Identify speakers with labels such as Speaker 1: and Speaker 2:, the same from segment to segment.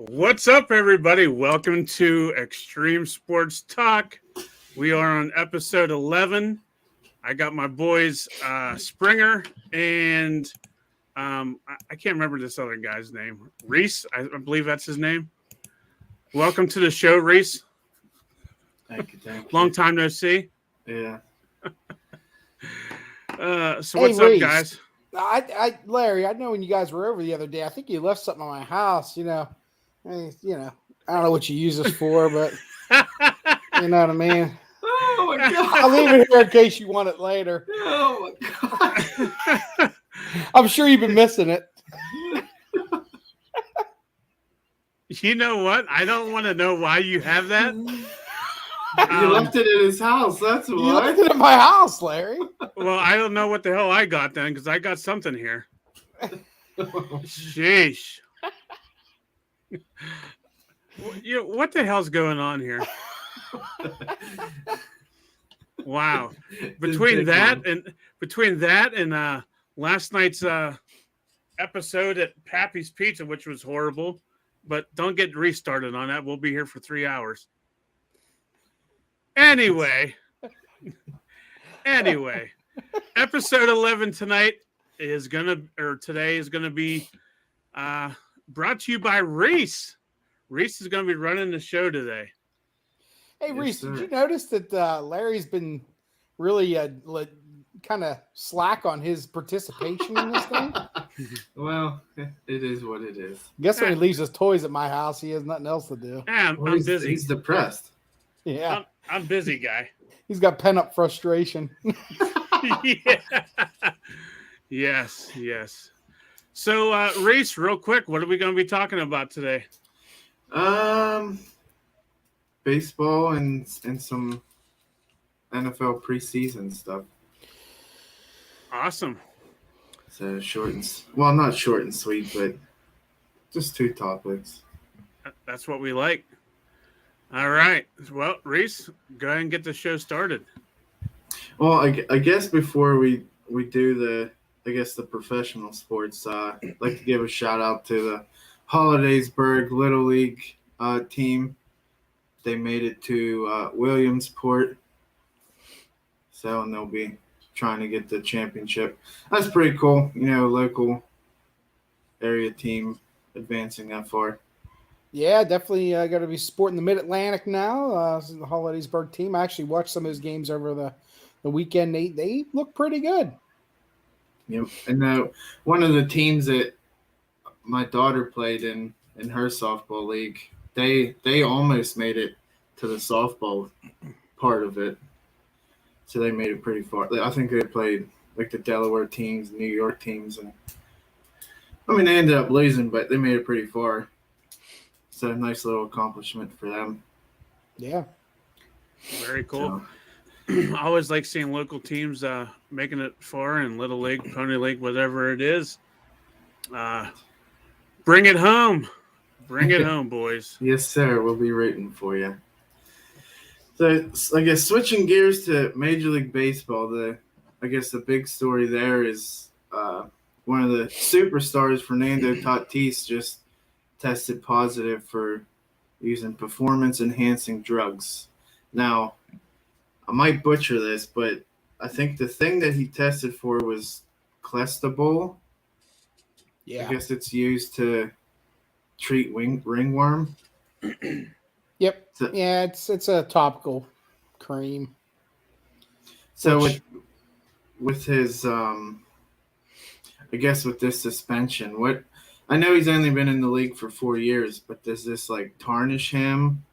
Speaker 1: What's up, everybody? Welcome to Extreme Sports Talk. We are on episode 11. I got my boys Springer and I can't remember this other guy's name. Reese, I believe that's his name. Welcome to the show, Reese.
Speaker 2: Thank you.
Speaker 1: Long time no see.
Speaker 2: Yeah.
Speaker 1: So what's up, guys?
Speaker 3: Larry, I know when you guys were over the other day, I think you left something on my house. I don't know what you use this for, but you know what I mean.
Speaker 2: Oh my god!
Speaker 3: I'll leave it here in case you want it later.
Speaker 2: Oh my god!
Speaker 3: I'm sure you've been missing it.
Speaker 1: You know what? I don't want to know why you have that.
Speaker 2: You left it in his house. That's why.
Speaker 3: You left it in my house, Larry.
Speaker 1: Well, I don't know what the hell I got then, because I got something here. Sheesh. What the hell's going on here? Wow. Between that and last night's episode at Pappy's Pizza, which was horrible, but don't get restarted on that. We'll be here for 3 hours. Anyway, episode 11 today is gonna be brought to you by Reese. Reese is going to be running the show today.
Speaker 3: Hey, Reese, did you notice that Larry's been really kind of slack on his participation in this thing?
Speaker 2: Well, it is what it is.
Speaker 3: Guess when he leaves his toys at my house, he has nothing else to do.
Speaker 1: I'm busy.
Speaker 2: He's depressed.
Speaker 3: Yeah.
Speaker 1: I'm busy, guy.
Speaker 3: He's got pent-up frustration.
Speaker 1: Yeah. Yes. So, Reese, real quick, what are we going to be talking about today?
Speaker 2: Baseball and some NFL preseason stuff.
Speaker 1: Awesome.
Speaker 2: So not short and sweet, but just 2 topics.
Speaker 1: That's what we like. All right. Well, Reese, go ahead and get the show started.
Speaker 2: Well, I guess before we do the professional sports, I'd like to give a shout out to the Hollidaysburg Little League team. They made it to Williamsport, and they'll be trying to get the championship. That's pretty cool, local area team advancing that far.
Speaker 3: Yeah, definitely got to be supporting the Mid-Atlantic now. The Hollidaysburg team. I actually watched some of those games over the weekend. They look pretty good.
Speaker 2: Yep, and one of the teams that my daughter played in her softball league, they almost made it to the softball part of it. So they made it pretty far. I think they played like the Delaware teams, New York teams, and they ended up losing, but they made it pretty far. So a nice little accomplishment for them.
Speaker 3: Yeah.
Speaker 1: Very cool. I always like seeing local teams making it far in Little League, Pony League, whatever it is. Bring it home. Bring it home, boys.
Speaker 2: Yes, sir. We'll be rooting for you. So, I guess switching gears to Major League Baseball, the big story there is one of the superstars, Fernando Tatis, just tested positive for using performance-enhancing drugs. Now, I might butcher this, but I think the thing that he tested for was clestibol.
Speaker 3: Yeah.
Speaker 2: I guess it's used to treat ringworm.
Speaker 3: Yep. It's a topical cream.
Speaker 2: So with his with this suspension, I know he's only been in the league for 4 years, but does this tarnish him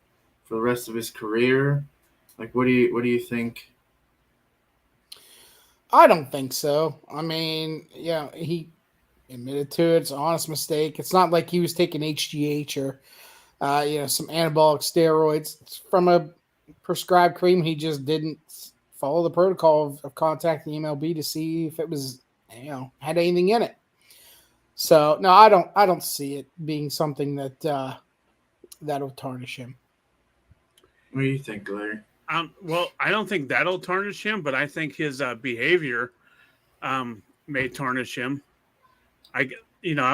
Speaker 2: for the rest of his career? What do you think?
Speaker 3: I don't think so. He admitted to it. It's an honest mistake. It's not like he was taking HGH or some anabolic steroids. It's from a prescribed cream. He just didn't follow the protocol of contacting MLB to see if it was had anything in it. So no, I don't see it being something that that'll tarnish him.
Speaker 2: What do you think, Larry?
Speaker 1: Well, I don't think that'll tarnish him, but I think his behavior may tarnish him. I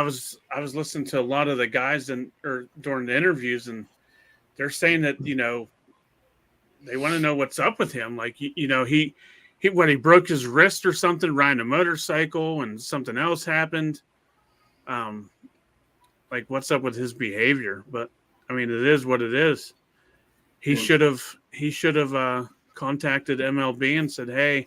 Speaker 1: was listening to a lot of the guys during the interviews, and they're saying that they want to know what's up with him. Like he broke his wrist or something riding a motorcycle, and something else happened. Like what's up with his behavior? But I mean, it is what it is. He should have contacted MLB and said, "Hey,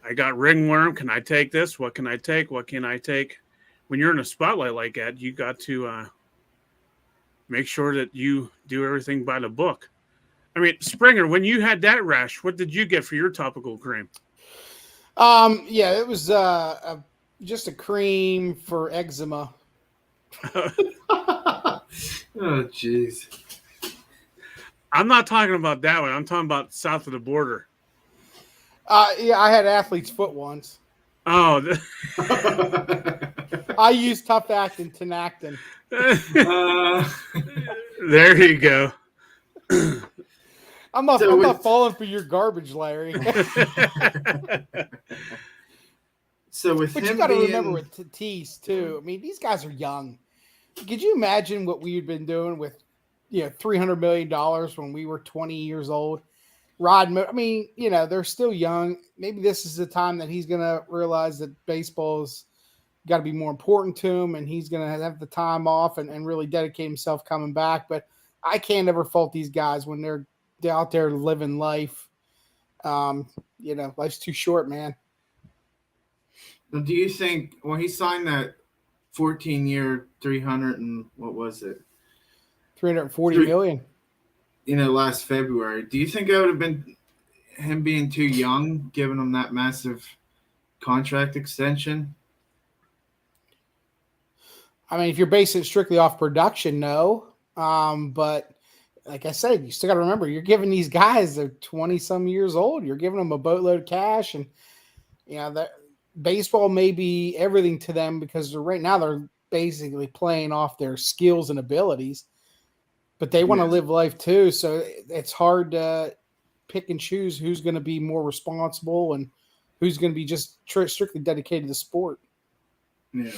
Speaker 1: I got ringworm. Can I take this? What can I take? What can I take?" When you're in a spotlight like that, you got to make sure that you do everything by the book. I mean, Springer, when you had that rash, what did you get for your topical cream?
Speaker 3: It was just a cream for eczema.
Speaker 2: Oh, jeez.
Speaker 1: I'm not talking about that one. I'm talking about south of the border.
Speaker 3: I had athlete's foot once.
Speaker 1: Oh.
Speaker 3: I used Tough Actin, Tenactin.
Speaker 1: There you go.
Speaker 3: I'm not falling for your garbage, Larry.
Speaker 2: But
Speaker 3: you got to remember with Tatis too. I mean, these guys are young. Could you imagine what we had been doing with $300 million when we were 20 years old? I mean, they're still young. Maybe this is the time that he's going to realize that baseball's got to be more important to him, and he's going to have the time off and really dedicate himself coming back. But I can't ever fault these guys when they're out there living life. Life's too short, man.
Speaker 2: Do you think when he signed that 14-year, 300 and what was it?
Speaker 3: 340 million.
Speaker 2: Last February. Do you think it would have been him being too young, giving him that massive contract extension?
Speaker 3: I mean, if you're basing it strictly off production, no. But like I said, you still got to remember, you're giving these guys, they're 20-some years old. You're giving them a boatload of cash, and that baseball may be everything to them because right now they're basically playing off their skills and abilities. But they want to live life too, so it's hard to pick and choose who's going to be more responsible and who's going to be just strictly dedicated to the sport.
Speaker 2: Yeah.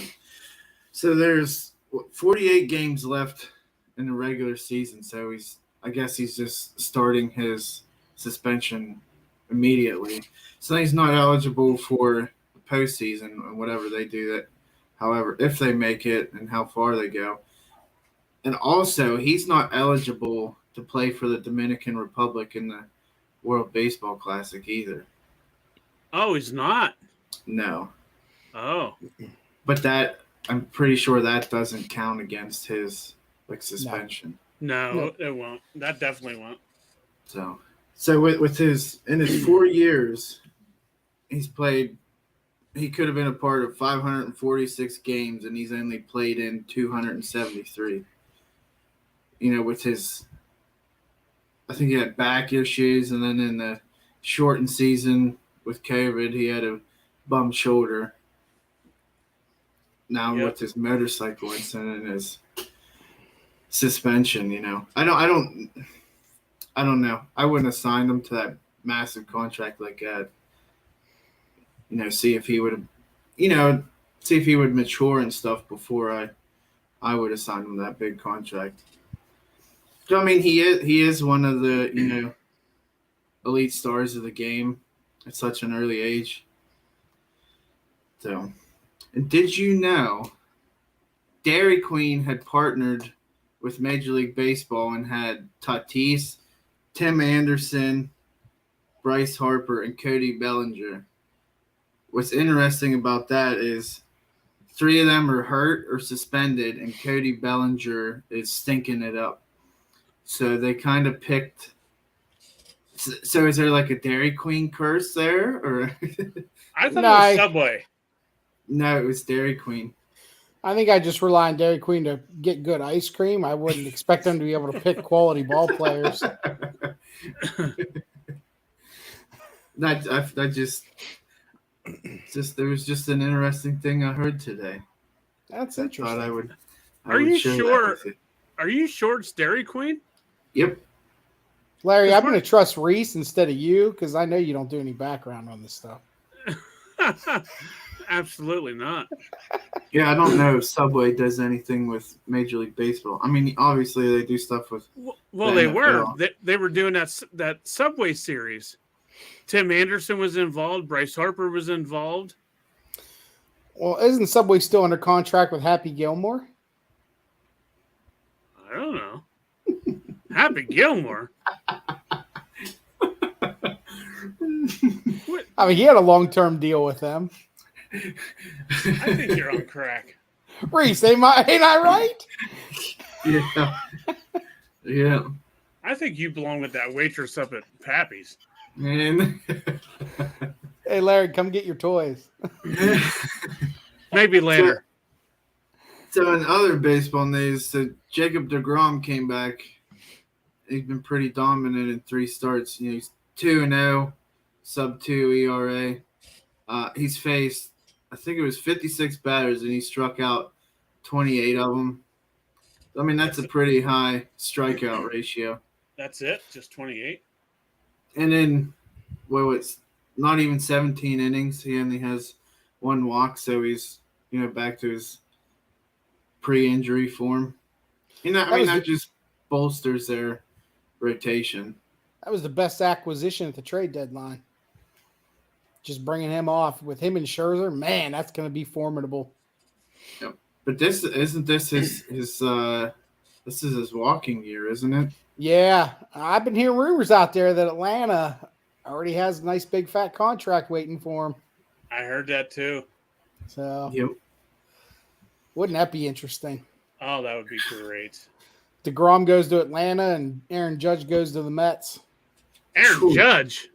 Speaker 2: So there's 48 games left in the regular season, so I guess he's just starting his suspension immediately. So he's not eligible for the postseason or whatever they do that. However, if they make it and how far they go. And also, he's not eligible to play for the Dominican Republic in the World Baseball Classic either.
Speaker 1: Oh, he's not?
Speaker 2: No.
Speaker 1: Oh.
Speaker 2: But I'm pretty sure that doesn't count against his suspension.
Speaker 1: No, it won't. That definitely won't.
Speaker 2: So with his 4 years, he's played. He could have been a part of 546 games, and he's only played in 273. With his, I think he had back issues, and then in the shortened season with COVID, he had a bum shoulder. Now with his motorcycle incident and his suspension, I don't know. I wouldn't have signed him to that massive contract like that. See if he would mature and stuff before I would have signed him that big contract. I mean, he is one of the elite stars of the game at such an early age. So, and did you know Dairy Queen had partnered with Major League Baseball and had Tatis, Tim Anderson, Bryce Harper, and Cody Bellinger? What's interesting about that is 3 of them are hurt or suspended, and Cody Bellinger is stinking it up. So they kind of picked. So is there like a Dairy Queen curse there, or?
Speaker 1: I thought it was Subway.
Speaker 2: No, it was Dairy Queen.
Speaker 3: I think I just rely on Dairy Queen to get good ice cream. I wouldn't expect them to be able to pick quality ball players.
Speaker 2: That just there was just an interesting thing I heard today.
Speaker 3: That's
Speaker 2: I
Speaker 3: interesting.
Speaker 2: thought I would.
Speaker 1: Are you
Speaker 2: share that
Speaker 1: sure?
Speaker 2: with you.
Speaker 1: Are you sure it's Dairy Queen?
Speaker 2: Yep.
Speaker 3: Larry, I'm going to trust Reese instead of you because I know you don't do any background on this stuff.
Speaker 1: Absolutely not.
Speaker 2: Yeah, I don't know if Subway does anything with Major League Baseball. I mean, obviously they do stuff with.
Speaker 1: Well,
Speaker 2: the
Speaker 1: they were.
Speaker 2: NFL.
Speaker 1: They were doing that Subway series. Tim Anderson was involved. Bryce Harper was involved.
Speaker 3: Well, isn't Subway still under contract with Happy Gilmore?
Speaker 1: I don't know. Happy Gilmore. What?
Speaker 3: I mean, he had a long-term deal with them.
Speaker 1: I think you're on crack.
Speaker 3: Reese, ain't I right?
Speaker 2: Yeah. Yeah.
Speaker 1: I think you belong with that waitress up at Pappy's.
Speaker 2: Man.
Speaker 3: Hey, Larry, come get your toys.
Speaker 1: Maybe later.
Speaker 2: So in other baseball news, Jacob DeGrom came back. He's been pretty dominant in 3 starts. He's 2-0, sub-2 ERA. He's faced, I think it was 56 batters, and he struck out 28 of them. I mean, that's a pretty high strikeout ratio.
Speaker 1: That's it? Just 28?
Speaker 2: And then, it's not even 17 innings. He only has 1 walk, so he's, back to his pre-injury form. That just bolsters their rotation.
Speaker 3: That was the best acquisition at the trade deadline. Just bringing him off with him and Scherzer, man, that's going to be formidable.
Speaker 2: Yep. But this is his walking year, isn't it?
Speaker 3: Yeah, I've been hearing rumors out there that Atlanta already has a nice big fat contract waiting for him.
Speaker 1: I heard that too.
Speaker 3: So,
Speaker 2: Yep.
Speaker 3: Wouldn't that be interesting?
Speaker 1: Oh, that would be great.
Speaker 3: DeGrom goes to Atlanta and Aaron Judge goes to the Mets.
Speaker 1: Aaron Judge?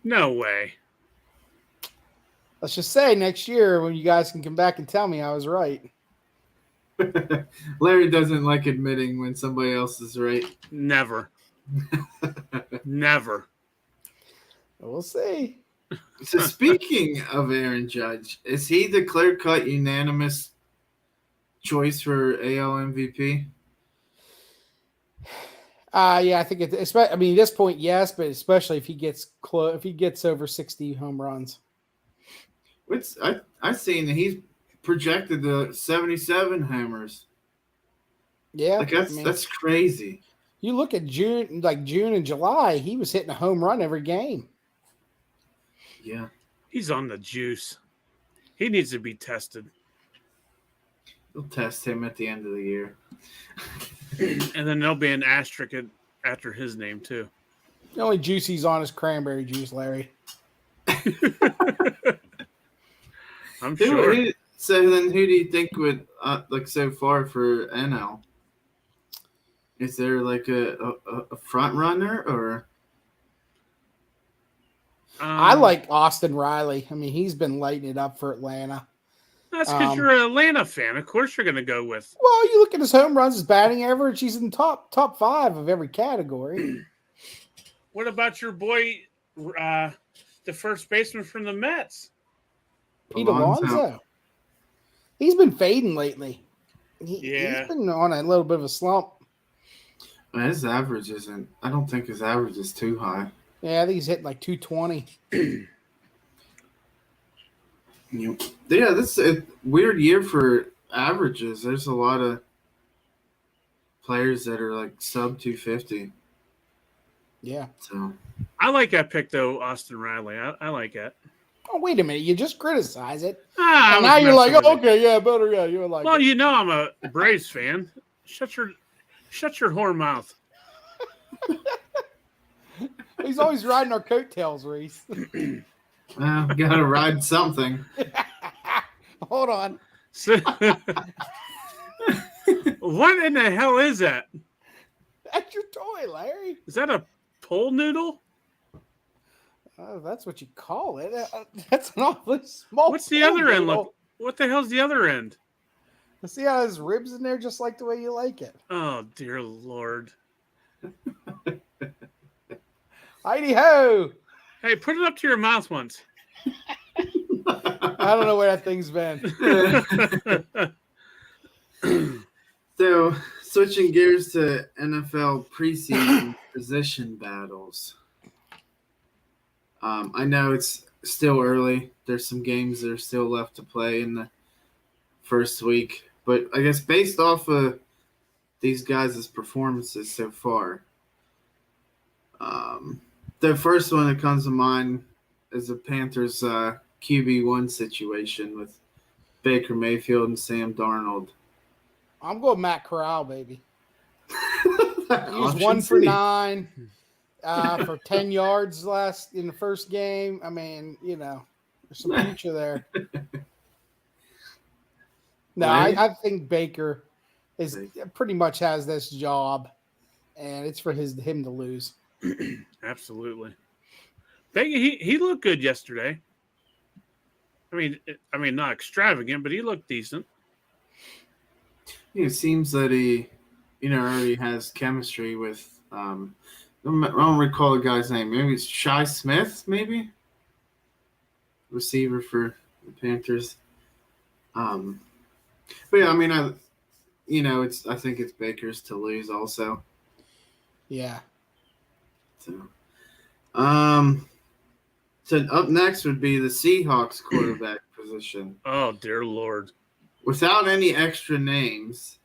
Speaker 1: No way.
Speaker 3: Let's just say next year when you guys can come back and tell me I was right.
Speaker 2: Larry doesn't like admitting when somebody else is right.
Speaker 1: Never. Never.
Speaker 3: We'll see.
Speaker 2: So speaking of Aaron Judge, is he the clear-cut unanimous choice for AL MVP?
Speaker 3: Yeah, I think it's. I mean, at this point, yes, but especially if he gets close, if he gets over 60 home runs.
Speaker 2: I've seen that he's projected to 77 homers.
Speaker 3: Yeah,
Speaker 2: that's crazy.
Speaker 3: You look at June and July, he was hitting a home run every game.
Speaker 2: Yeah,
Speaker 1: he's on the juice. He needs to be tested.
Speaker 2: They'll test him at the end of the year.
Speaker 1: And then there'll be an asterisk after his name, too.
Speaker 3: The only juice he's on is cranberry juice, Larry.
Speaker 1: I'm sure.
Speaker 2: So then who do you think would, so far for NL? Is there like a front runner or?
Speaker 3: I like Austin Riley. I mean, he's been lighting it up for Atlanta.
Speaker 1: That's because you're an Atlanta fan. Of course you're going to go with.
Speaker 3: Well, you look at his home runs, his batting average. He's in top 5 of every category.
Speaker 1: What about your boy, the first baseman from the Mets?
Speaker 3: Pete Alonso. He's been fading lately. He's been on a little bit of a slump.
Speaker 2: His average isn't. I don't think his average is too high.
Speaker 3: Yeah, I think he's hitting like 220.
Speaker 2: Yeah, this is a weird year for averages. There's a lot of players that are like sub 250.
Speaker 3: Yeah.
Speaker 2: So
Speaker 1: I like that pick though, Austin Riley. I like it.
Speaker 3: Oh, wait a minute! You just criticize it.
Speaker 1: And
Speaker 3: now you're like, oh, okay, yeah, better, yeah. You're like,
Speaker 1: well, I'm a Braves fan. Shut your whore mouth.
Speaker 3: He's always riding our coattails, Reese.
Speaker 2: well, gotta ride something.
Speaker 3: Hold on.
Speaker 1: So, what in the hell is that?
Speaker 3: That's your toy, Larry.
Speaker 1: Is that a pole noodle?
Speaker 3: Oh, that's what you call it. That's an awfully small.
Speaker 1: What's the other end
Speaker 3: pool.
Speaker 1: look? What the hell's the other end?
Speaker 3: See how his ribs in there, just like the way you like it.
Speaker 1: Oh dear Lord!
Speaker 3: Heidi ho!
Speaker 1: Hey, put it up to your mouth once.
Speaker 3: I don't know where that thing's been.
Speaker 2: So, switching gears to NFL preseason position battles. I know it's still early. There's some games that are still left to play in the first week. But I guess based off of these guys' performances so far, the first one that comes to mind is the Panthers' QB1 situation with Baker Mayfield and Sam Darnold.
Speaker 3: I'm going Matt Corral, baby. He was
Speaker 2: Option
Speaker 3: 1 for
Speaker 2: C.
Speaker 3: 9 for 10 yards last in the first game. I mean, there's some future there. No,
Speaker 2: Right?
Speaker 3: I think Baker pretty much has this job, and it's for him to lose.
Speaker 1: Absolutely. He looked good yesterday. I mean, not extravagant, but he looked decent.
Speaker 2: It seems that he, already has chemistry with. I don't recall the guy's name. Maybe it's Shi Smith. Maybe receiver for the Panthers. But yeah, I mean, I think it's Baker's to lose also.
Speaker 3: Yeah.
Speaker 2: So, so up next would be the Seahawks quarterback position.
Speaker 1: Oh dear Lord!
Speaker 2: Without any extra names,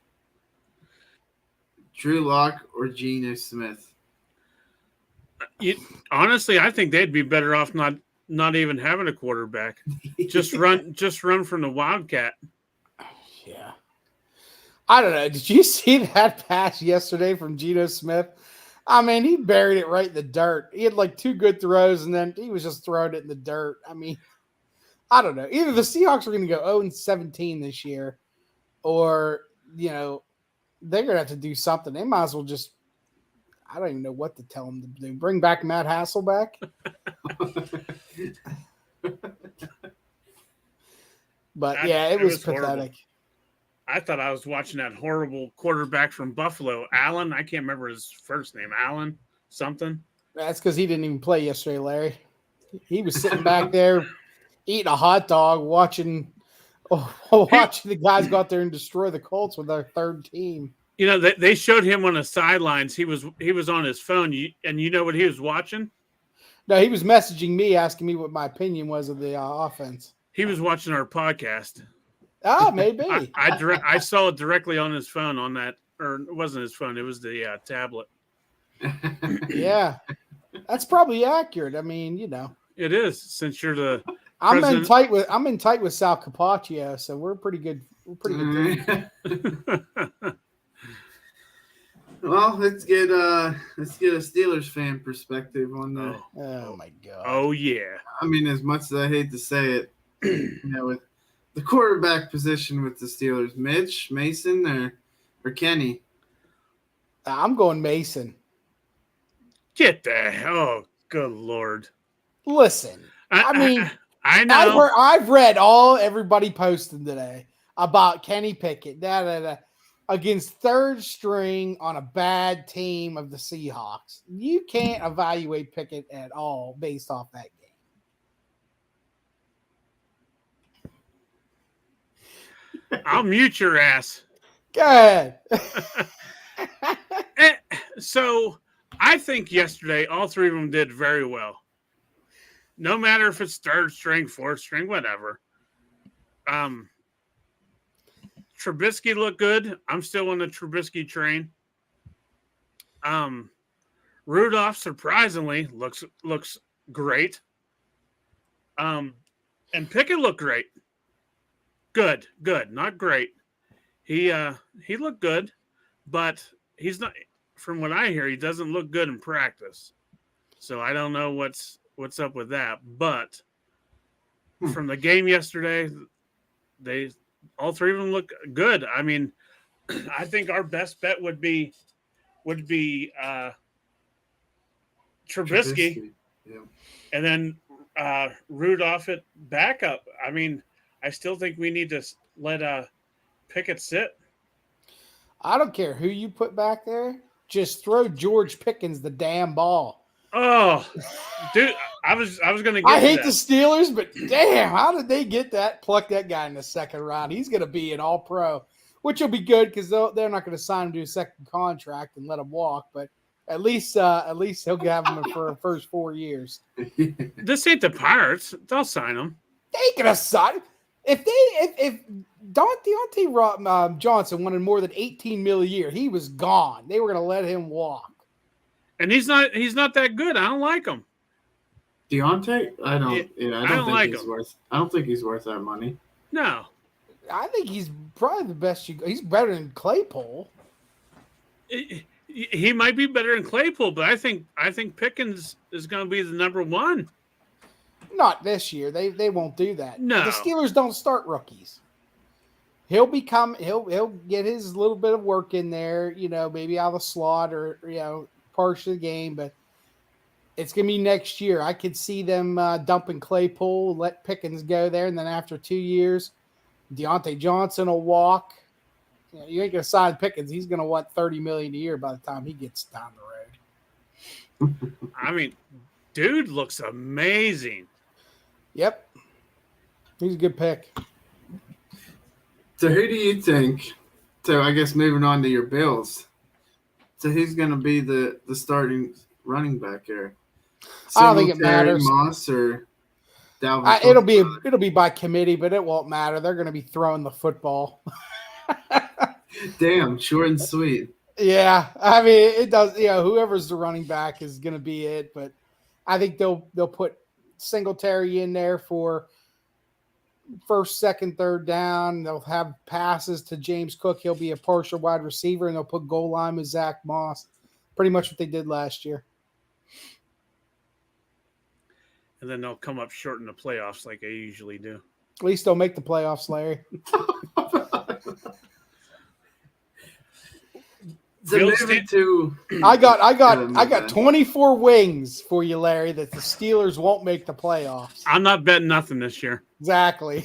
Speaker 2: Drew Lock or Geno Smith.
Speaker 1: Honestly, I think they'd be better off not even having a quarterback. Just run from the Wildcat.
Speaker 3: Yeah. I don't know. Did you see that pass yesterday from Geno Smith? I mean, he buried it right in the dirt. He had like 2 good throws, and then he was just throwing it in the dirt. I mean, I don't know. Either the Seahawks are going to go 0-17 this year, or, they're going to have to do something. They might as well just, I don't even know what to tell them to do. Bring back Matt Hasselbeck. But, it was pathetic.
Speaker 1: Horrible. I thought I was watching that horrible quarterback from Buffalo, Allen. I can't remember his first name. Allen something.
Speaker 3: That's because he didn't even play yesterday, Larry. He was sitting back there eating a hot dog, watching the guys go out there and destroy the Colts with their third team.
Speaker 1: They showed him on the sidelines. He was on his phone, and you know what he was watching?
Speaker 3: No, he was messaging me, asking me what my opinion was of the offense.
Speaker 1: He was watching our podcast.
Speaker 3: Oh, maybe.
Speaker 1: I saw it directly on his phone on that, or it wasn't his phone. It was the tablet.
Speaker 3: Yeah, that's probably accurate. I mean,
Speaker 1: it is, since you're the.
Speaker 3: I'm in tight with Sal Capaccio, so we're pretty good. We're pretty good.
Speaker 2: Well, let's get a Steelers fan perspective on the.
Speaker 3: Oh my God.
Speaker 1: Oh yeah.
Speaker 2: I mean, as much as I hate to say it, with the quarterback position with the Steelers, Mitch, Mason, or Kenny.
Speaker 3: I'm going Mason.
Speaker 1: Get the hell! Oh, good Lord!
Speaker 3: Listen, I mean,
Speaker 1: I know.
Speaker 3: I've read everybody posting today about Kenny Pickett against third string on a bad team of the Seahawks. You can't evaluate Pickett at all based off that game.
Speaker 1: I'll mute your ass.
Speaker 3: Go ahead.
Speaker 1: So I think yesterday all 3 of them did very well. No matter if it's third string, fourth string, whatever. Trubisky looked good. I'm still on the Trubisky train. Rudolph surprisingly looks great. And Pickett looked great. Good, not great. He looked good, but he's not. From what I hear, he doesn't look good in practice. So I don't know what's up with that. But from the game yesterday, all 3 of them look good. I mean, I think our best bet would be Trubisky.
Speaker 2: Yeah.
Speaker 1: and then Rudolph at backup. I mean, I still think we need to let Pickett sit.
Speaker 3: I don't care who you put back there. Just throw George Pickens the damn ball.
Speaker 1: Oh, dude, I was going to get
Speaker 3: I
Speaker 1: to
Speaker 3: hate
Speaker 1: that.
Speaker 3: the Steelers, but damn, how did they get that? Pluck that guy in the second round. He's going to be an all-pro, which will be good because they're not going to sign him to a second contract and let him walk. But at least he'll have him for the first 4 years.
Speaker 1: This ain't the Pirates. They'll sign him.
Speaker 3: They ain't gonna sign if Deontay Johnson wanted more than $18 million a year. He was gone. They were gonna let him walk.
Speaker 1: And he's not that good. I don't like him.
Speaker 2: Deontay? I don't
Speaker 1: don't
Speaker 2: think
Speaker 1: like
Speaker 2: he's
Speaker 1: him.
Speaker 2: worth. I don't think he's worth that money.
Speaker 1: No.
Speaker 3: I think he's probably the best. He's better than Claypool.
Speaker 1: He might be better than Claypool, but I think Pickens is going to be the number one.
Speaker 3: Not this year. They won't do that.
Speaker 1: No.
Speaker 3: The Steelers don't start rookies. He'll get his little bit of work in there, maybe out of the slot or part of the game, but it's gonna be next year. I could see them dumping Claypool, let Pickens go there, and then after 2 years, Deontay Johnson will walk. You ain't gonna sign Pickens. He's gonna want $30 million a year by the time he gets down the road.
Speaker 1: I mean, dude looks amazing.
Speaker 3: Yep. He's a good pick.
Speaker 2: So who do you think? So I guess moving on to your Bills. So who's going to be the starting running back here?
Speaker 3: I don't think it matters.
Speaker 2: Moss or Dalvin?
Speaker 3: It'll be by committee, but it won't matter. They're going to be throwing the football.
Speaker 2: Damn, short and sweet.
Speaker 3: Yeah, I mean it does. Whoever's the running back is going to be it. But I think they'll put Singletary in there for first, second, third down. They'll have passes to James Cook. He'll be a partial wide receiver, and they'll put goal line with Zach Moss. Pretty much what they did last year.
Speaker 1: And then they'll come up short in the playoffs like they usually do.
Speaker 3: At least they'll make the playoffs, Larry. I got 24 wings for you, Larry, that the Steelers won't make the playoffs.
Speaker 1: I'm not betting nothing this year.
Speaker 3: Exactly.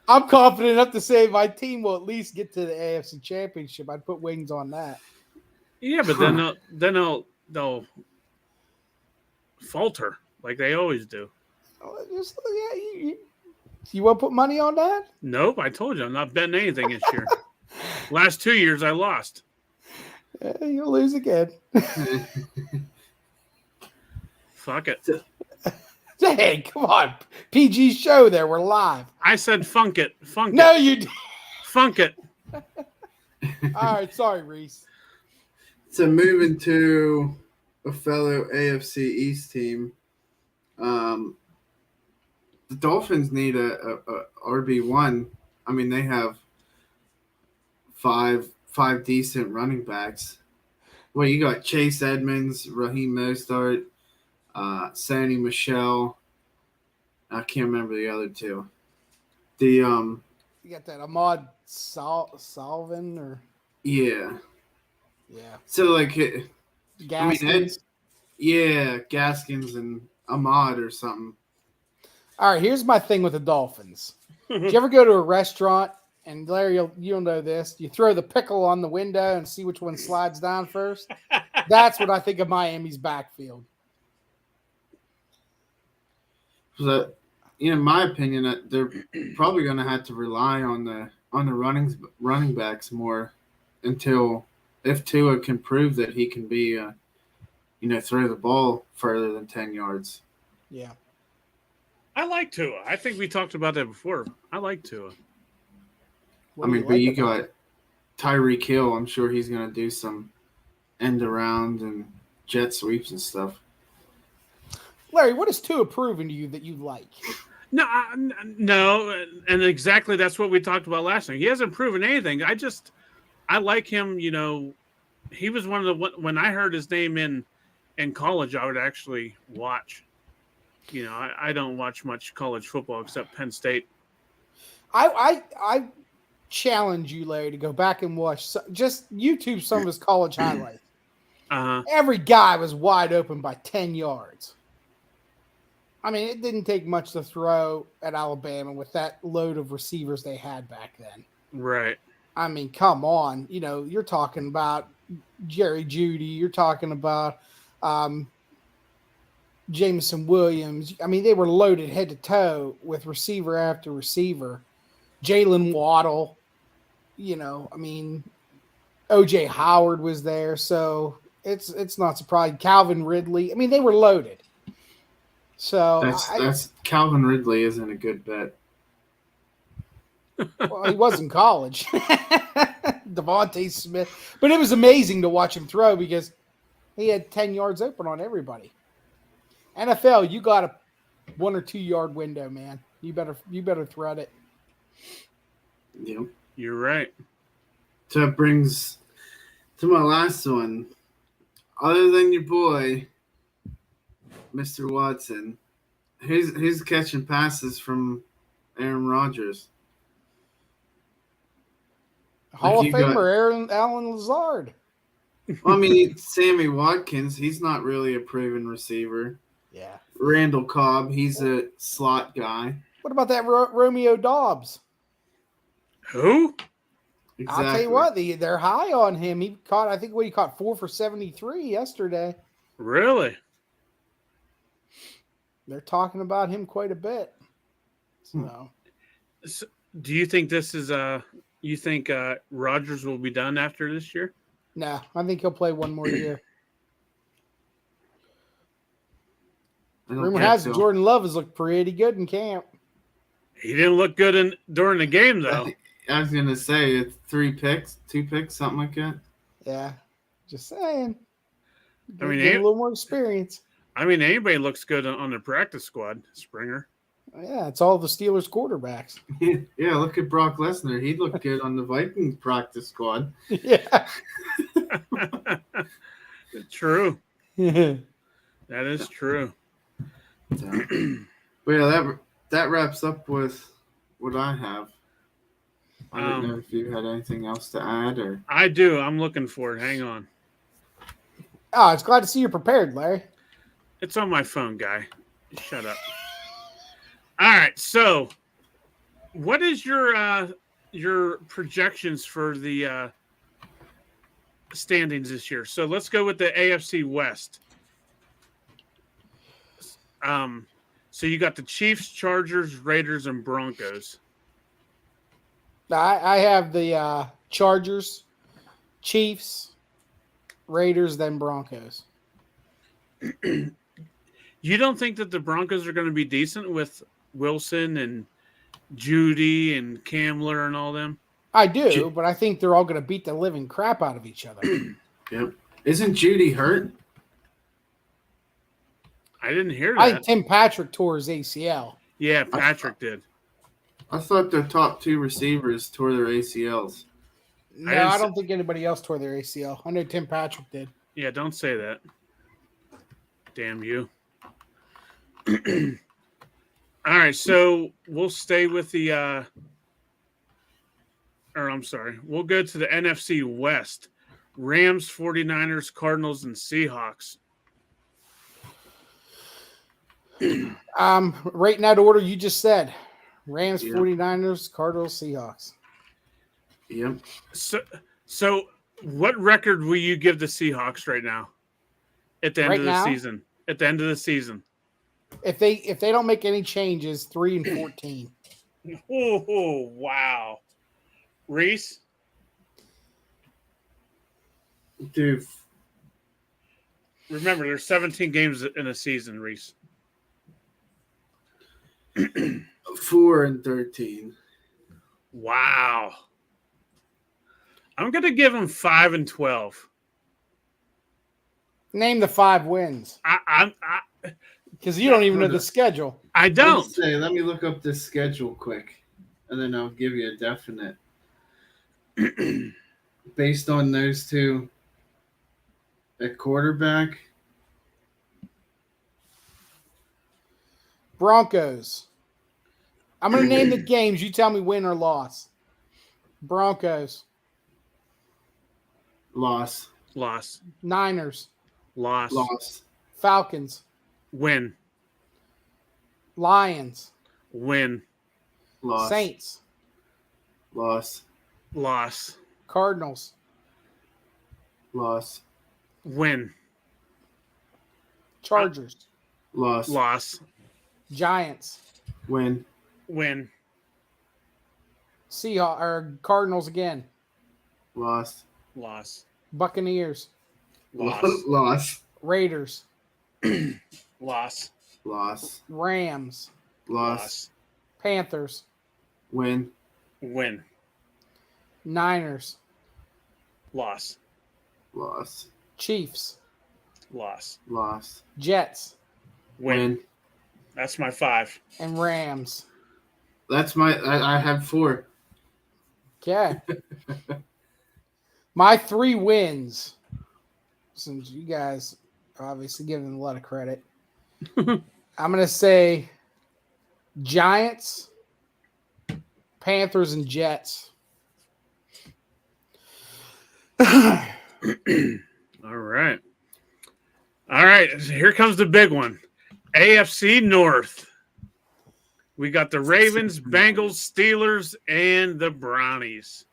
Speaker 3: I'm confident enough to say my team will at least get to the AFC Championship. I'd put wings on that.
Speaker 1: Yeah, but then they'll falter like they always do.
Speaker 3: You want to put money on that?
Speaker 1: Nope, I told you I'm not betting anything this year. Last 2 years I lost.
Speaker 3: You'll lose again.
Speaker 1: Fuck it.
Speaker 3: Hey, come on. PG show there. We're live.
Speaker 1: I said funk it. Funk
Speaker 3: no,
Speaker 1: it.
Speaker 3: You did.
Speaker 1: Funk it.
Speaker 3: All right. Sorry, Reese.
Speaker 2: So moving to a fellow AFC East team, the Dolphins need a RB1. I mean, they have five decent running backs. Well, you got Chase Edmonds, Raheem Mostert, Sony Michel. I can't remember the other two.
Speaker 3: You got that Ahmad Salvin or
Speaker 2: yeah. So like
Speaker 3: Gaskins.
Speaker 2: Gaskins and Ahmad or something.
Speaker 3: All right, here's my thing with the Dolphins. Did you ever go to a restaurant and Larry, you'll know this? You throw the pickle on the window and see which one slides down first. That's what I think of Miami's backfield.
Speaker 2: So, in my opinion, they're probably going to have to rely on the running backs more until if Tua can prove that he can be, throw the ball further than 10 yards.
Speaker 3: Yeah.
Speaker 1: I like Tua. I think we talked about that before. I like Tua.
Speaker 2: But you got Tyreek Hill. I'm sure he's going to do some end around and jet sweeps and stuff.
Speaker 3: Larry, what is Tua proving to you that you like?
Speaker 1: No, and exactly that's what we talked about last night. He hasn't proven anything. I like him. He was one of the when I heard his name in college, I would actually watch. I don't watch much college football except Penn State.
Speaker 3: I challenge you, Larry, to go back and watch just YouTube some of his college highlights. Every guy was wide open by 10 yards. I mean, it didn't take much to throw at Alabama with that load of receivers they had back then.
Speaker 1: Right.
Speaker 3: I mean, come on. You know, you're talking about Jerry Jeudy. You're talking about Jameson Williams. I mean, they were loaded head to toe with receiver after receiver. Jalen Waddle. You know, I mean, O.J. Howard was there. So it's not surprising. Calvin Ridley. I mean, they were loaded. So
Speaker 2: that's Calvin Ridley isn't a good bet.
Speaker 3: Well, he was in college. Devontae Smith. But it was amazing to watch him throw because he had 10 yards open on everybody. NFL, you got a 1 or 2 yard window, man. You better thread it.
Speaker 2: Yep.
Speaker 1: You're right.
Speaker 2: So that brings to my last one. Other than your boy, Mr. Watson, who's catching passes from Aaron Rodgers?
Speaker 3: Hall
Speaker 2: Like
Speaker 3: of Famer Alan Lazard.
Speaker 2: Well, I mean, Sammy Watkins, he's not really a proven receiver.
Speaker 3: Yeah.
Speaker 2: Randall Cobb, he's a slot guy.
Speaker 3: What about that Romeo Dobbs?
Speaker 1: Who?
Speaker 2: Exactly.
Speaker 3: I'll tell you what, they're high on him. He caught 4 for 73 yesterday.
Speaker 1: Really?
Speaker 3: They're talking about him quite a bit. So,
Speaker 1: do you think this is you think Rodgers will be done after this year?
Speaker 3: No, I think he'll play one more year. Rumor has it Jordan Love has looked pretty good in camp.
Speaker 1: He didn't look good during the game, though.
Speaker 2: I was gonna say it's 2 picks, something like that.
Speaker 3: Yeah, just saying.
Speaker 1: I mean,
Speaker 3: get a little more experience.
Speaker 1: I mean, anybody looks good on the practice squad, Springer.
Speaker 3: Yeah, it's all the Steelers quarterbacks.
Speaker 2: Yeah, look at Brock Lesnar. He looked good on the Vikings practice squad.
Speaker 3: Yeah.
Speaker 1: True.
Speaker 3: That
Speaker 1: is true.
Speaker 2: But yeah, that wraps up with what I have. I don't know if you had anything else to add, or
Speaker 1: I do. I'm looking for it. Hang on.
Speaker 3: Oh, it's glad to see you're prepared, Larry.
Speaker 1: It's on my phone, guy. Shut up. All right. So, what is your projections for the standings this year? So let's go with the AFC West. So you got the Chiefs, Chargers, Raiders, and Broncos.
Speaker 3: I have the Chargers, Chiefs, Raiders, then Broncos.
Speaker 1: You don't think that the Broncos are going to be decent with Wilson and Judy and Kamler and all them?
Speaker 3: I do, but I think they're all going to beat the living crap out of each other.
Speaker 2: Yep. Isn't Judy hurt?
Speaker 1: I didn't hear that.
Speaker 3: I think Tim Patrick tore his ACL.
Speaker 1: Yeah, Patrick did.
Speaker 2: I thought their top 2 receivers tore their ACLs.
Speaker 3: No, I don't think anybody else tore their ACL. I know Tim Patrick did.
Speaker 1: Yeah, don't say that. Damn you. All right, so we'll stay with the we'll go to the NFC West. Rams, 49ers, Cardinals, and Seahawks.
Speaker 3: Right in that order you just said. Rams, 49ers, Cardinals, Seahawks.
Speaker 2: Yep.
Speaker 1: So what record will you give the Seahawks right now? At the end of the season. At the end of the season.
Speaker 3: If they don't make any changes, 3-14.
Speaker 1: Oh, wow. Reese?
Speaker 2: Dude.
Speaker 1: Remember, there's 17 games in a season, Reese.
Speaker 2: 4-13.
Speaker 1: Wow. I'm going to give them 5-12.
Speaker 3: Name the 5 wins. Because you don't even know the schedule.
Speaker 1: I don't.
Speaker 2: Let me look up this schedule quick, and then I'll give you a definite. Based on those 2 at quarterback.
Speaker 3: Broncos. I'm going to name the games. You tell me win or loss. Broncos.
Speaker 2: Loss.
Speaker 1: Loss.
Speaker 3: Niners,
Speaker 1: Loss.
Speaker 2: Loss.
Speaker 3: Falcons,
Speaker 1: Win.
Speaker 3: Lions,
Speaker 1: Win.
Speaker 2: Loss.
Speaker 3: Saints,
Speaker 2: Loss.
Speaker 1: Loss.
Speaker 3: Cardinals,
Speaker 2: Loss.
Speaker 1: Win.
Speaker 3: Chargers,
Speaker 2: Loss.
Speaker 1: Loss.
Speaker 3: Giants,
Speaker 2: Win.
Speaker 1: Win.
Speaker 3: Seahawks or Cardinals again,
Speaker 2: Loss.
Speaker 1: Loss.
Speaker 3: Buccaneers,
Speaker 1: Loss.
Speaker 2: Loss.
Speaker 3: Raiders,
Speaker 1: Loss.
Speaker 2: Loss.
Speaker 3: Rams,
Speaker 2: Loss.
Speaker 3: Panthers,
Speaker 2: Win.
Speaker 1: Win.
Speaker 3: Niners,
Speaker 1: Loss.
Speaker 2: Loss.
Speaker 3: Chiefs,
Speaker 1: Loss.
Speaker 2: Loss.
Speaker 3: Jets,
Speaker 1: Win. That's my 5.
Speaker 3: and Rams.
Speaker 2: That's I have 4.
Speaker 3: Okay. My 3 wins, since you guys are obviously giving them a lot of credit, I'm going to say Giants, Panthers, and Jets.
Speaker 1: All right. All right. Here comes the big one. AFC North. We got the Ravens, Bengals, Steelers, and the Brownies.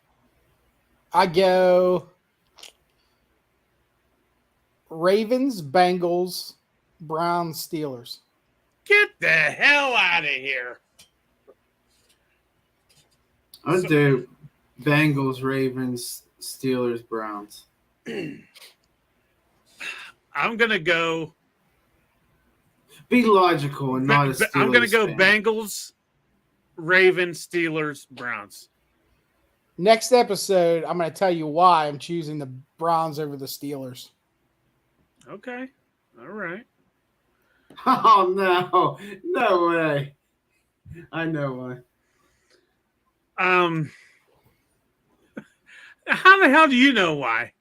Speaker 3: I go Ravens, Bengals, Browns, Steelers.
Speaker 1: Get the hell out of here.
Speaker 2: I'll do Bengals, Ravens, Steelers, Browns.
Speaker 1: I'm going to go.
Speaker 2: Be logical and not a Steelers
Speaker 1: I'm going to go
Speaker 2: fan.
Speaker 1: Bengals, Ravens, Steelers, Browns.
Speaker 3: Next episode, I'm going to tell you why I'm choosing the Browns over the Steelers.
Speaker 1: Okay. All right.
Speaker 2: Oh, no. No way. I know why.
Speaker 1: How the hell do you know why?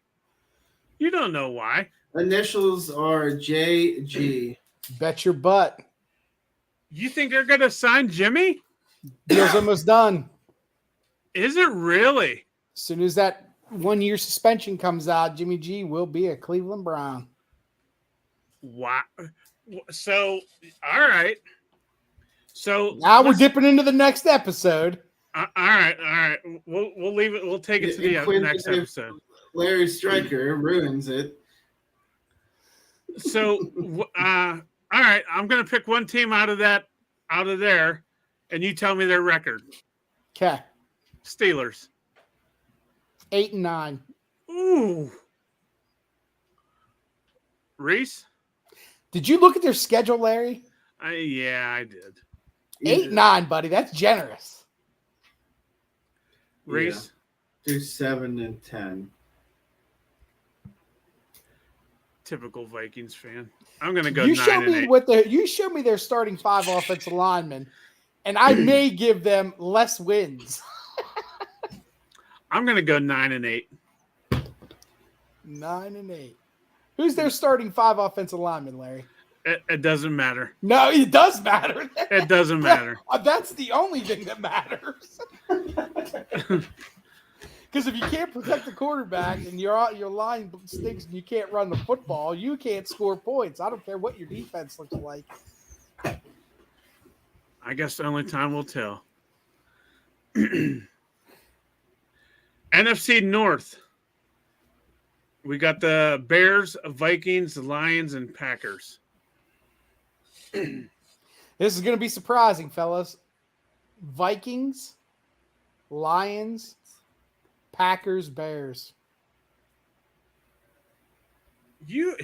Speaker 1: You don't know why.
Speaker 2: Initials are JG.
Speaker 3: Bet your butt.
Speaker 1: You think they're going to sign Jimmy?
Speaker 3: Deal's almost done.
Speaker 1: Is it really?
Speaker 3: As soon as that 1-year suspension comes out, Jimmy G will be a Cleveland Brown.
Speaker 1: Wow. So, all right. So
Speaker 3: Now we're dipping into the next episode.
Speaker 1: All right. We'll leave it. We'll take it to the next episode.
Speaker 2: Larry Stryker ruins it.
Speaker 1: So, all right. I'm going to pick one team out of there, and you tell me their record.
Speaker 3: Okay.
Speaker 1: Steelers.
Speaker 3: 8-9.
Speaker 1: Ooh. Reese?
Speaker 3: Did you look at their schedule, Larry?
Speaker 1: Yeah, I did.
Speaker 3: 8-9, buddy. That's generous.
Speaker 1: Reese?
Speaker 2: Do 7-10.
Speaker 1: Typical Vikings fan. I'm going to go
Speaker 3: You
Speaker 1: 9-8.
Speaker 3: You show me their starting 5 offensive linemen, and I may give them less wins.
Speaker 1: I'm going to go 9-8.
Speaker 3: 9-8. Who's their starting 5 offensive linemen, Larry?
Speaker 1: It doesn't matter.
Speaker 3: No, it does matter.
Speaker 1: It doesn't matter.
Speaker 3: That's the only thing that matters. Because if you can't protect the quarterback and your line stinks and you can't run the football, you can't score points. I don't care what your defense looks like.
Speaker 1: I guess only time will tell. NFC North. We got the Bears, Vikings, Lions, and Packers.
Speaker 3: This is going to be surprising, fellas. Vikings, Lions, Packers, Bears.
Speaker 1: You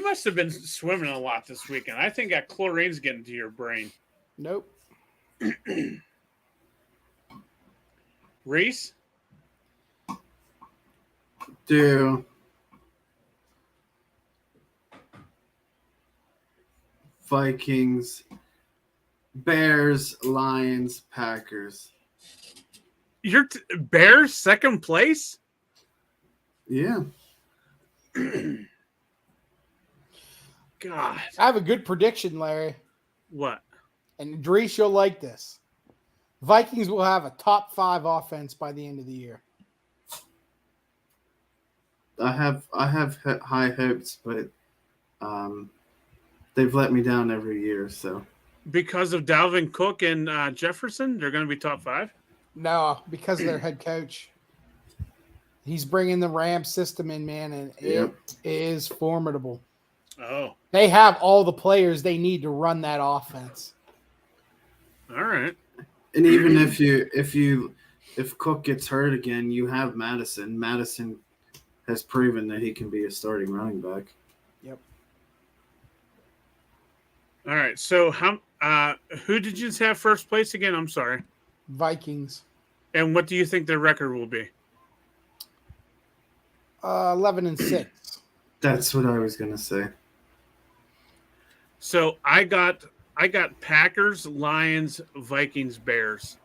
Speaker 1: must have been swimming a lot this weekend. I think that chlorine's getting to your brain.
Speaker 3: Nope.
Speaker 1: Reese?
Speaker 2: Do Vikings, Bears, Lions, Packers.
Speaker 1: Your Bears second place?
Speaker 2: Yeah.
Speaker 1: God.
Speaker 3: I have a good prediction, Larry.
Speaker 1: What?
Speaker 3: And Dries, you'll like this. Vikings will have a top 5 offense by the end of the year.
Speaker 2: I have high hopes, but they've let me down every year. So
Speaker 1: Because of Dalvin Cook and Jefferson, they're going to be top 5.
Speaker 3: No, because of their head coach. He's bringing the Ram system in, man, and it is formidable.
Speaker 1: Oh,
Speaker 3: They have all the players they need to run that offense.
Speaker 1: all right.
Speaker 2: and even if Cook gets hurt again, you have Madison. Madison has proven that he can be a starting running back.
Speaker 3: Yep.
Speaker 1: All right. So who did you have first place again? I'm sorry.
Speaker 3: Vikings.
Speaker 1: And what do you think their record will be?
Speaker 3: 11-6.
Speaker 2: That's what I was gonna say.
Speaker 1: So I got Packers, Lions, Vikings, Bears.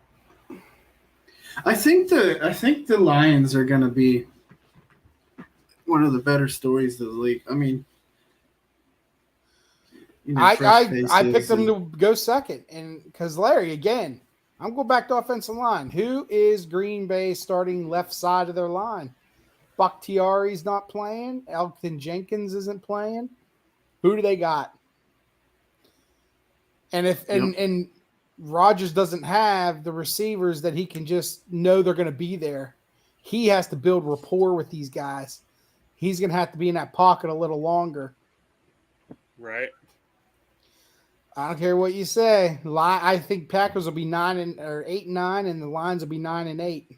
Speaker 2: I think the Lions are gonna be one of the better stories of the league. I mean,
Speaker 3: I picked them to go second, and because Larry, again, I'm going back to offensive line. Who is Green Bay starting left side of their line? Bakhtiari's not playing. Elton Jenkins isn't playing. Who do they got? And and Rodgers doesn't have the receivers that he can just know they're going to be there. He has to build rapport with these guys. He's going to have to be in that pocket a little longer.
Speaker 1: Right.
Speaker 3: I don't care what you say. I think Packers will be 8-9, and the Lions will be 9-8.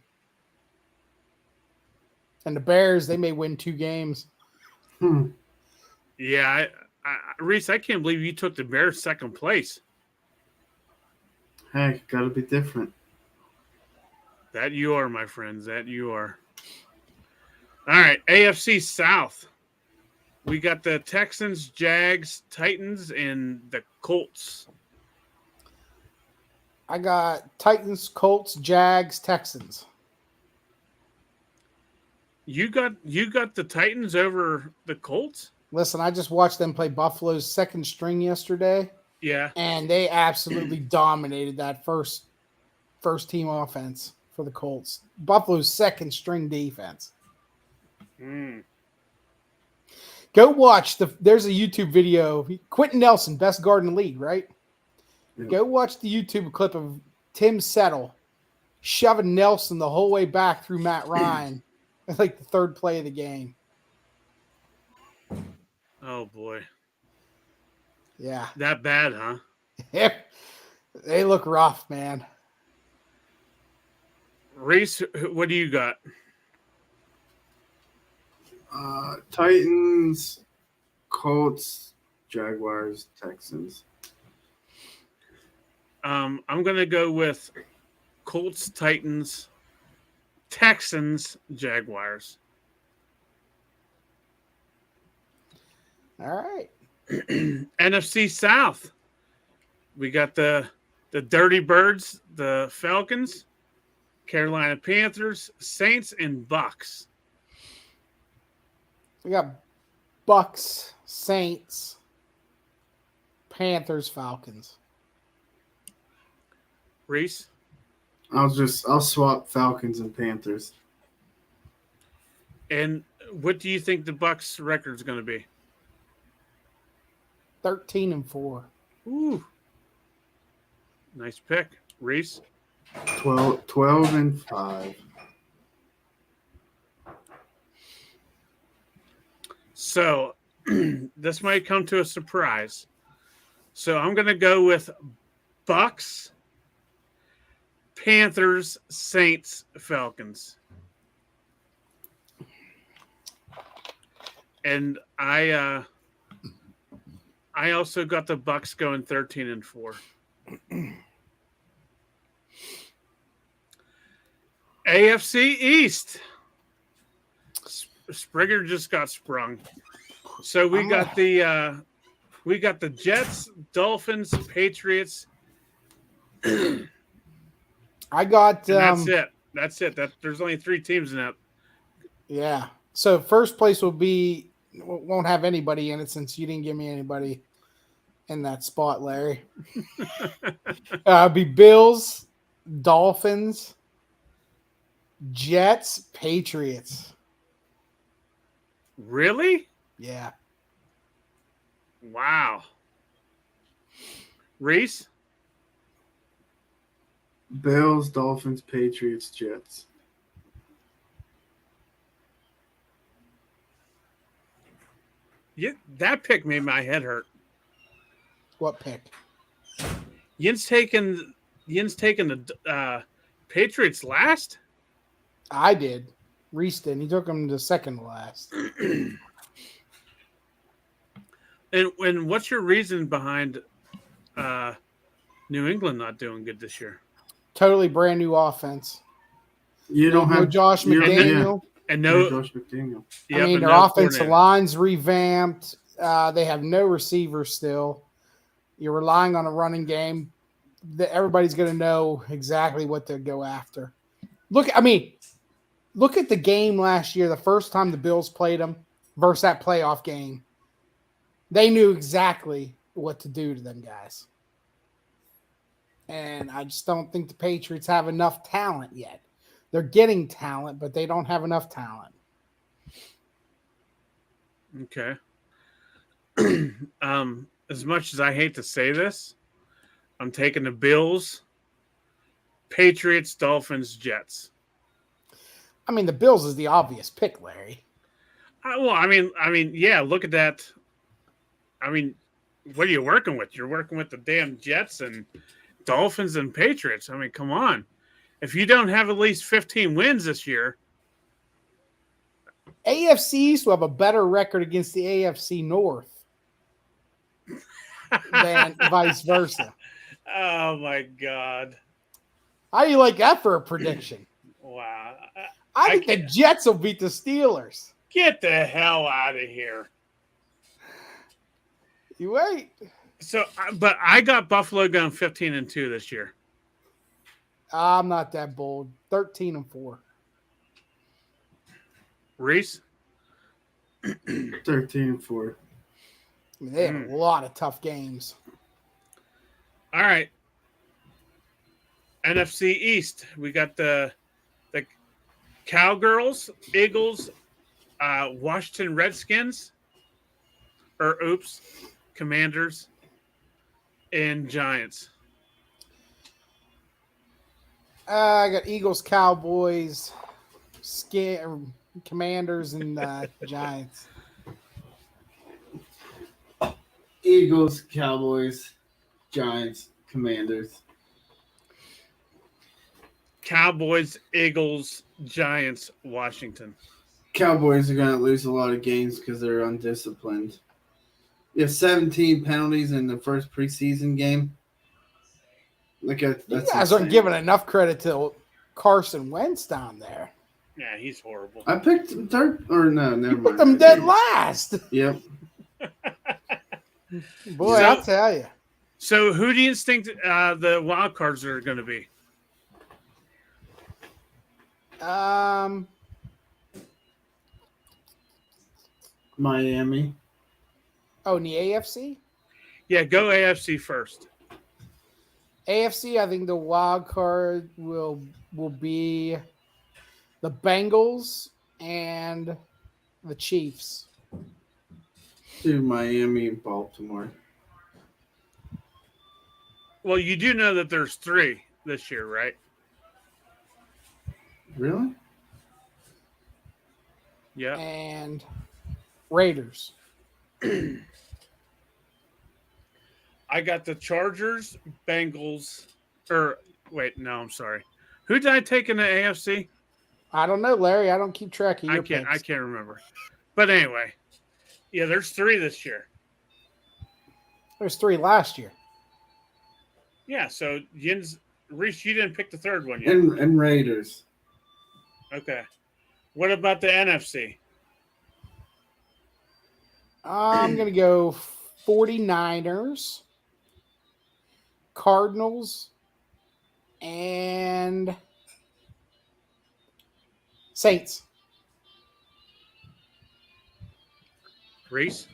Speaker 3: And the Bears, they may win 2 games.
Speaker 1: Yeah, Reese, I can't believe you took the Bears second place.
Speaker 2: Hey, gotta be different.
Speaker 1: That you are, my friends. That you are. All right, AFC South. We got the Texans, Jags, Titans, and the Colts.
Speaker 3: I got Titans, Colts, Jags, Texans.
Speaker 1: You got the Titans over the Colts?
Speaker 3: Listen, I just watched them play Buffalo's second string yesterday.
Speaker 1: Yeah.
Speaker 3: And they absolutely dominated that first team offense for the Colts. Buffalo's second string defense. Go watch there's a YouTube video. Quentin Nelson, best guard in the league, right?
Speaker 2: Yep.
Speaker 3: Go watch the YouTube clip of Tim Settle shoving Nelson the whole way back through Matt Ryan. It's like the third play of the game.
Speaker 1: Oh, boy.
Speaker 3: Yeah.
Speaker 1: That bad, huh?
Speaker 3: They look rough, man.
Speaker 1: Reese, what do you got?
Speaker 2: Titans, Colts, Jaguars, Texans.
Speaker 1: I'm going to go with Colts, Titans, Texans, Jaguars.
Speaker 3: All right.
Speaker 1: NFC South. We got the Dirty Birds, the Falcons, Carolina Panthers, Saints, and Bucks.
Speaker 3: We got Bucks, Saints, Panthers, Falcons.
Speaker 1: Reese?
Speaker 2: I'll swap Falcons and Panthers.
Speaker 1: And what do you think the Bucks record is going to be?
Speaker 3: 13-4.
Speaker 1: Ooh. Nice pick. Reese?
Speaker 2: 12-5.
Speaker 1: So this might come to a surprise. So I'm going to go with Bucks, Panthers, Saints, Falcons. And I also got the Bucks going 13-4. AFC East. Springer just got sprung. So we got the Jets, Dolphins, Patriots.
Speaker 3: I got
Speaker 1: that's it. That's it. There's only 3 teams in that.
Speaker 3: Yeah. So first place won't have anybody in it since you didn't give me anybody in that spot, Larry. Be Bills, Dolphins, Jets, Patriots.
Speaker 1: Really?
Speaker 3: Yeah.
Speaker 1: Wow. Reese?
Speaker 2: Bills, Dolphins, Patriots, Jets.
Speaker 1: Yeah, that pick made my head hurt.
Speaker 3: What pick?
Speaker 1: Yin's taking the Patriots last.
Speaker 3: I did. Reese did. He took him to second to last.
Speaker 1: And what's your reason behind New England not doing good this year?
Speaker 3: Totally brand new offense.
Speaker 2: You don't
Speaker 3: No
Speaker 2: have
Speaker 3: Josh
Speaker 2: you don't-
Speaker 3: McDaniel.
Speaker 1: And
Speaker 2: No
Speaker 1: no,
Speaker 2: Josh McDaniel.
Speaker 1: yep,
Speaker 3: I mean,
Speaker 1: and
Speaker 3: their
Speaker 1: no
Speaker 3: offensive
Speaker 1: coordinator.
Speaker 3: line's revamped. They have no receivers still. You're relying on a running game. Everybody's going to know exactly what to go after. Look at the game last year, the first time the Bills played them versus that playoff game. They knew exactly what to do to them guys. And I just don't think the Patriots have enough talent yet. They're getting talent, but they don't have enough talent.
Speaker 1: Okay. As much as I hate to say this, I'm taking the Bills, Patriots, Dolphins, Jets.
Speaker 3: I mean, the Bills is the obvious pick, Larry.
Speaker 1: Yeah. Look at that. I mean, what are you working with? You're working with the damn Jets and Dolphins and Patriots. I mean, come on. If you don't have at least 15 wins this year,
Speaker 3: AFC East will have a better record against the AFC North than vice versa.
Speaker 1: oh my God.
Speaker 3: How do you like that for a prediction?
Speaker 1: Wow.
Speaker 3: I think the Jets will beat the Steelers.
Speaker 1: Get the hell out of here.
Speaker 3: You wait.
Speaker 1: So, but I got Buffalo going 15-2 this year.
Speaker 3: I'm not that bold. 13-4.
Speaker 1: Reese?
Speaker 2: 13-4.
Speaker 3: I mean, they have a lot of tough games.
Speaker 1: All right. NFC East. We got the Cowgirls, Eagles, Washington Redskins, Commanders, and Giants.
Speaker 3: I got Eagles, Cowboys, Commanders, and Giants.
Speaker 2: Eagles, Cowboys, Giants, Commanders.
Speaker 1: Cowboys, Eagles, Giants, Washington.
Speaker 2: Cowboys are going to lose a lot of games because they're undisciplined. You have 17 penalties in the first preseason game. Look at
Speaker 3: You guys aren't giving enough credit to Carson Wentz down there.
Speaker 1: Yeah, he's horrible.
Speaker 2: I picked him third, or no, never
Speaker 3: You
Speaker 2: mind.
Speaker 3: put them dead last.
Speaker 2: Yep.
Speaker 3: Boy, I'll tell you.
Speaker 1: So, who do you think the wild cards are going to be?
Speaker 2: Miami.
Speaker 3: Oh, in the AFC?
Speaker 1: Yeah, go AFC first.
Speaker 3: AFC, I think the wild card will be the Bengals and the Chiefs.
Speaker 2: To Miami and Baltimore.
Speaker 1: Well, you do know that there's 3 this year, right?
Speaker 2: Really?
Speaker 1: Yeah.
Speaker 3: And Raiders.
Speaker 1: I got the Chargers, Bengals, I'm sorry. Who did I take in the AFC?
Speaker 3: I don't know, Larry. I don't keep track of your picks.
Speaker 1: I can't remember. But anyway, yeah, there's 3 this year.
Speaker 3: There's 3 last year.
Speaker 1: Yeah, so Reese, you didn't pick the third one yet.
Speaker 2: And Raiders.
Speaker 1: Okay. What about the NFC?
Speaker 3: I'm going to go 49ers, Cardinals, and Saints.
Speaker 1: Reese?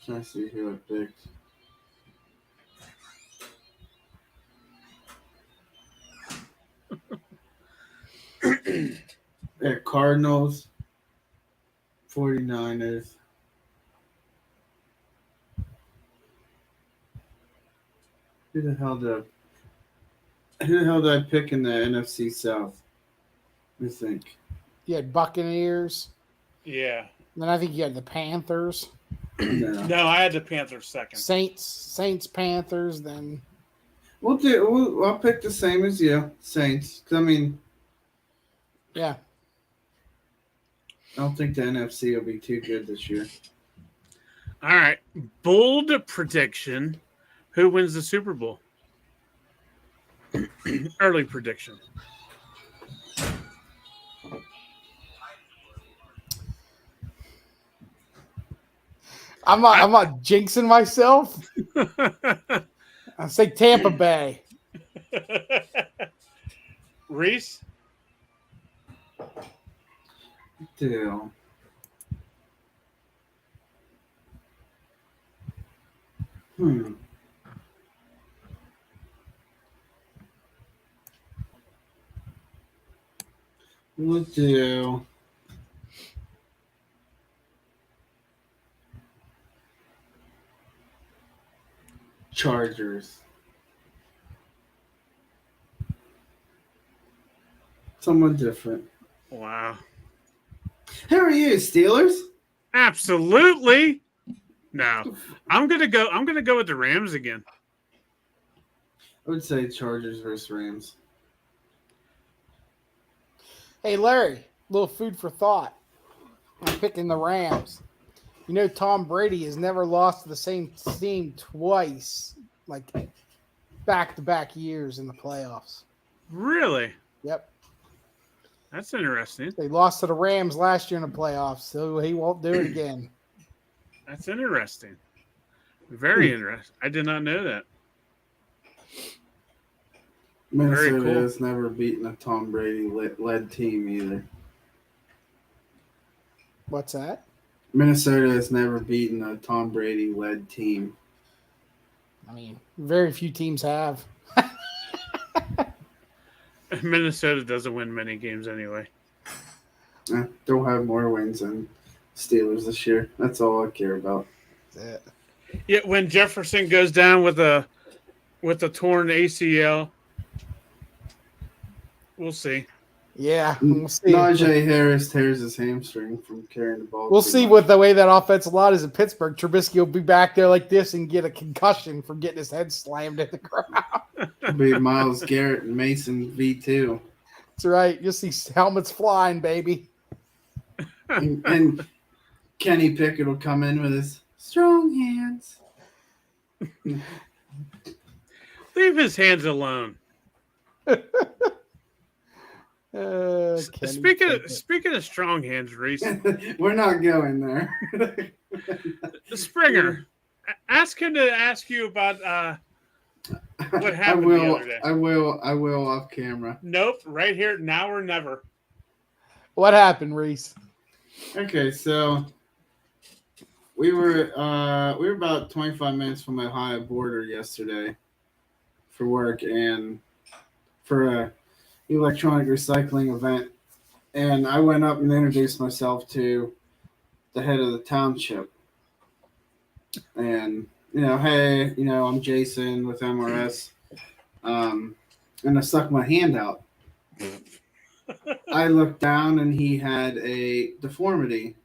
Speaker 2: Trying to see who I picked. Yeah, Cardinals, 49ers. Who the hell did I pick in the NFC South? Let me think.
Speaker 3: You had Buccaneers.
Speaker 1: Yeah.
Speaker 3: Then I think you had the Panthers.
Speaker 2: No.
Speaker 1: No, I had the Panthers second.
Speaker 3: Saints, Panthers. Then
Speaker 2: I'll pick the same as you, Saints. 'Cause, I mean,
Speaker 3: yeah,
Speaker 2: I don't think the NFC will be too good this year.
Speaker 1: All right. Bold prediction. Who wins the Super Bowl? Early prediction.
Speaker 3: I'm not jinxing myself. I say Tampa Bay.
Speaker 1: Reese?
Speaker 2: Deal. We'll do. Chargers. Someone different.
Speaker 1: Wow.
Speaker 2: Who are you, Steelers?
Speaker 1: Absolutely. No. I'm gonna go with the Rams again.
Speaker 2: I would say Chargers versus Rams.
Speaker 3: Hey, Larry, little food for thought. I'm picking the Rams. You know, Tom Brady has never lost to the same team twice, like back-to-back years in the playoffs.
Speaker 1: Really?
Speaker 3: Yep.
Speaker 1: That's interesting.
Speaker 3: They lost to the Rams last year in the playoffs, so he won't do it again.
Speaker 1: That's interesting. Very interesting. I did not know that.
Speaker 2: Minnesota
Speaker 1: cool.
Speaker 2: has never beaten a Tom Brady led team either.
Speaker 3: What's that?
Speaker 2: Minnesota has never beaten a Tom Brady led team.
Speaker 3: I mean, very few teams have.
Speaker 1: Minnesota doesn't win many games anyway.
Speaker 2: They'll have more wins than Steelers this year. That's all I care about.
Speaker 3: That's it.
Speaker 1: Yeah, when Jefferson goes down with a torn ACL, we'll see.
Speaker 3: Yeah, we'll see.
Speaker 2: Najee Harris tears his hamstring from carrying the ball.
Speaker 3: We'll
Speaker 2: too
Speaker 3: see
Speaker 2: much.
Speaker 3: with the way that offensive line is in Pittsburgh. Trubisky will be back there like this and get a concussion from getting his head slammed at the ground.
Speaker 2: It'll be Myles Garrett and Mason V2.
Speaker 3: That's right. You'll see helmets flying, baby.
Speaker 2: And Kenny Pickett will come in with his strong hands.
Speaker 1: Leave his hands alone. Speaking of strong hands, Reese,
Speaker 2: We're not going there.
Speaker 1: Springer, ask him to ask you about what happened the other day.
Speaker 2: I will off camera.
Speaker 1: Nope, right here, now or never.
Speaker 3: What happened, Reese?
Speaker 2: Okay, so we were about 25 minutes from the Ohio border yesterday for work and for a electronic recycling event, and I went up and introduced myself to the head of the township, and hey, I'm Jason with MRS, and I stuck my hand out. I looked down and he had a deformity.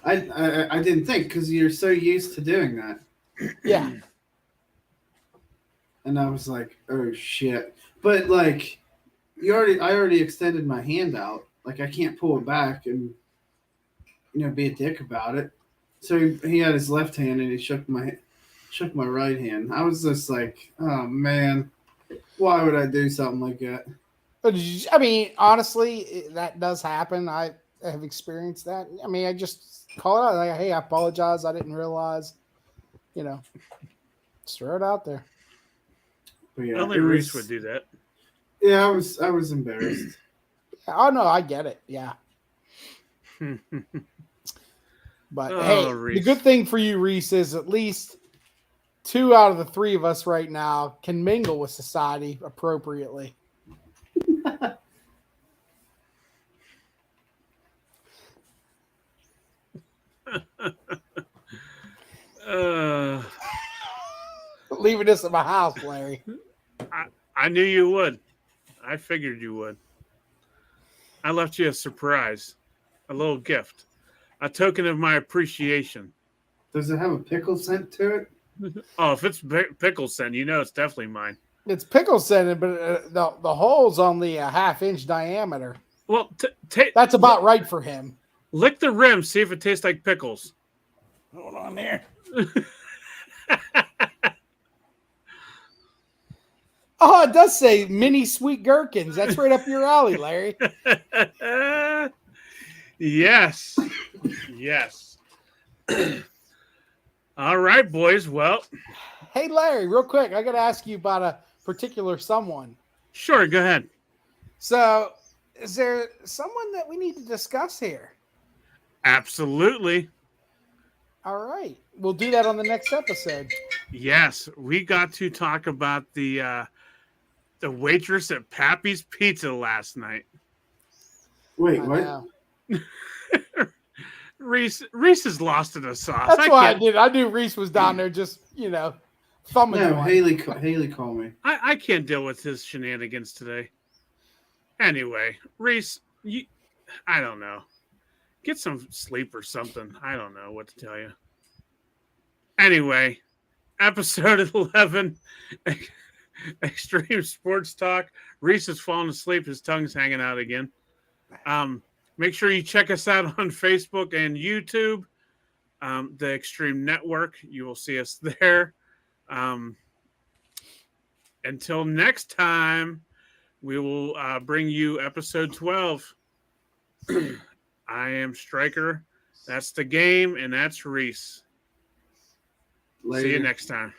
Speaker 2: I didn't think, because you're so used to doing that.
Speaker 3: Yeah.
Speaker 2: And I was like, oh shit. But like I already extended my hand out. Like I can't pull it back and be a dick about it. So he had his left hand and he shook my right hand. I was just like, oh man, why would I do something like that?
Speaker 3: I mean, honestly, that does happen. I have experienced that. I mean, I just call it out like, hey, I apologize. I didn't realize, just throw it out there.
Speaker 2: But yeah,
Speaker 1: Only Reese would do that.
Speaker 2: Yeah, I was embarrassed.
Speaker 3: Oh no, I get it. Yeah. But hey,
Speaker 1: Reese.
Speaker 3: The good thing for you, Reese, is at least 2 out of the 3 of us right now can mingle with society appropriately. Leaving this at my house, Larry.
Speaker 1: I knew you would. I figured you would. I left you a surprise, a little gift, a token of my appreciation.
Speaker 2: Does it have a pickle scent to it?
Speaker 1: Oh, if it's pickle scent, you know it's definitely mine.
Speaker 3: It's pickle scented, but the hole's only a half-inch diameter.
Speaker 1: Well,
Speaker 3: that's about right for him.
Speaker 1: Lick the rim, see if it tastes like pickles.
Speaker 3: Hold on there. Oh, it does say mini sweet gherkins. That's right up your alley, Larry.
Speaker 1: Yes. Yes. All right, boys. Well,
Speaker 3: hey, Larry, real quick, I got to ask you about a particular someone.
Speaker 1: Sure, go ahead.
Speaker 3: So, is there someone that we need to discuss here?
Speaker 1: Absolutely.
Speaker 3: All right. We'll do that on the next episode.
Speaker 1: Yes, we got to talk about the waitress at Pappy's Pizza last night.
Speaker 2: Wait, what?
Speaker 1: Reese is lost in the sauce.
Speaker 3: That's why I did. I knew Reese was down there just, thumbing.
Speaker 2: No, Haley called me.
Speaker 1: I can't deal with his shenanigans today. Anyway, Reese, I don't know. Get some sleep or something. I don't know what to tell you. Anyway, episode 11, Extreme Sports Talk. Reese is falling asleep. His tongue's hanging out again. Make sure you check us out on Facebook and YouTube, the Extreme Network. You will see us there. Until next time, we will bring you episode 12. I am Stryker. That's the game, and that's Reese.
Speaker 2: Later.
Speaker 1: See you next time.